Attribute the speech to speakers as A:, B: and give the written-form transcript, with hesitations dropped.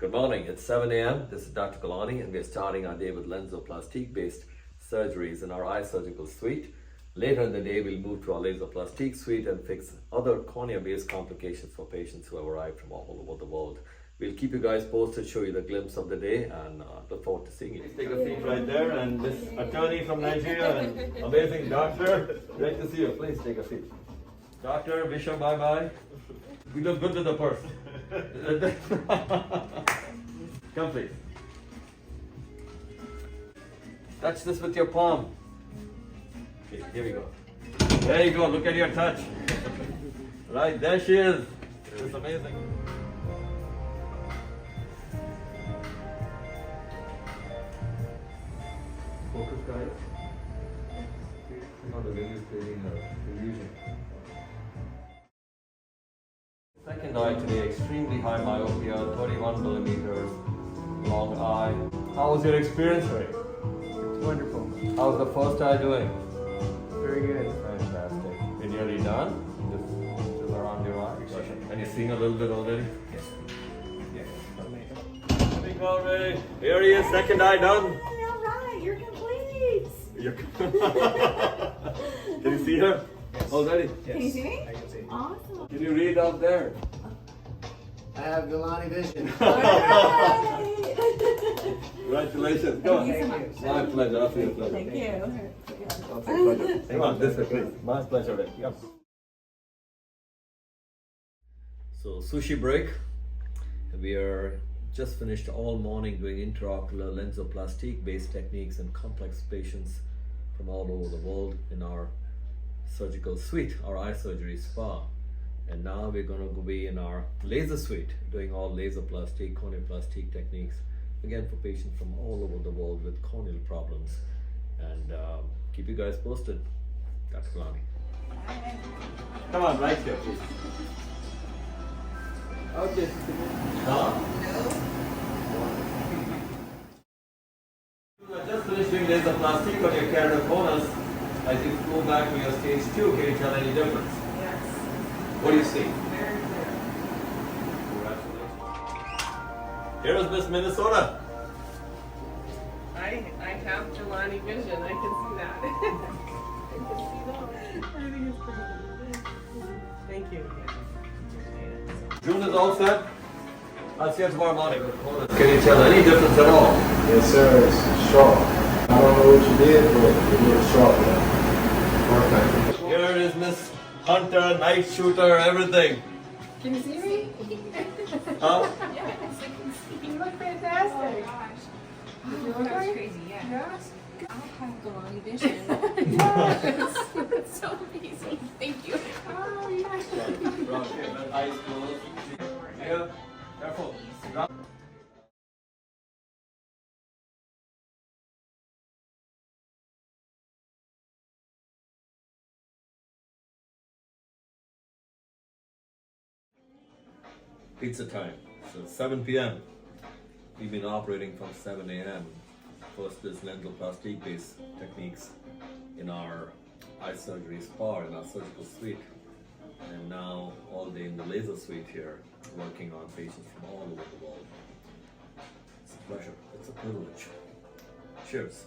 A: Good morning, it's 7 a.m. This is Dr. Gulani and we're starting our day with lensoplastic based surgeries in our eye surgical suite. Later in the day, we'll move to our laser-plastic suite and fix other cornea-based complications for patients who have arrived from all over the world. We'll keep you guys posted, show you the glimpse of the day, and look forward to seeing you. Please take a seat right there, and this attorney from Nigeria, and amazing doctor, great to see you. Please take a seat. Doctor, Bishop, bye-bye. We look good with the purse. Come please. Touch this with your palm. Okay, here we go. There you go, look at your touch. Right, there she is. It's amazing. Focus guys. Not the way you're creating a illusion. Second eye today, extremely high myopia, 31 millimeters, long eye. How was your experience, Ray?
B: It's wonderful.
A: How's the first eye doing?
B: Very good.
A: Fantastic. You're nearly done? Just around your eye? And you're seeing a little bit already?
B: Yes. Yes.
A: Big one, Ray. Here he is, second eye done.
C: All right, you're complete.
A: Can you see her?
B: Yes.
A: Already?
B: Yes.
C: Can you see me?
B: I can see.
C: Awesome.
A: Can you read up there?
B: I have GulaniVision.
C: All right.
A: Congratulations. Go on.
C: Thank you so
B: Thank
C: much.
A: My pleasure. Absolute pleasure.
C: Thank you.
A: Pleasure. Come on, this way, please. My pleasure. Ray. Yep. So, sushi break. We are just finished all morning doing intraocular lensoplastic based techniques in complex patients from all over the world in our surgical suite, our eye surgery spa. And now we're going to be in our laser suite doing all laser-plastic, corneal-plastic techniques, again for patients from all over the world with corneal problems. And keep you guys posted. Dr. Gulani. Come on, right here, please. Okay. Huh? You are just finished doing laser-plastic on your keratoconus. As you go back to your stage 2, can you tell any difference?
D: Yes,
A: What do you see?
D: very clear.
A: Congratulations. Here is Miss Minnesota.
D: I have GulaniVision. I can see that. I can see that. I think it's pretty good. Thank you.
A: June is all set. I'll see you tomorrow morning. Can you tell any difference at all?
B: Yes, sir. It's sharp. I don't know what you did, but it looks sharp now. Perfect.
A: Here is Miss Hunter, night shooter, everything.
D: Can you see me?
A: Huh?
D: Yes, I can see. You look fantastic.
E: You look
D: Okay.
E: crazy, yeah.
D: Yes.
E: I have GulaniVision.
D: Yes.
E: It's so amazing. Thank you.
D: Oh, yes.
A: With eyes closed. Here, careful. Pizza time. So 7 p.m. We've been operating from 7 a.m. First is lensoplastic based techniques in our eye surgery spa in our surgical suite. And now all day in the laser suite here, working on patients from all over the world. It's a pleasure. It's a privilege. Cheers.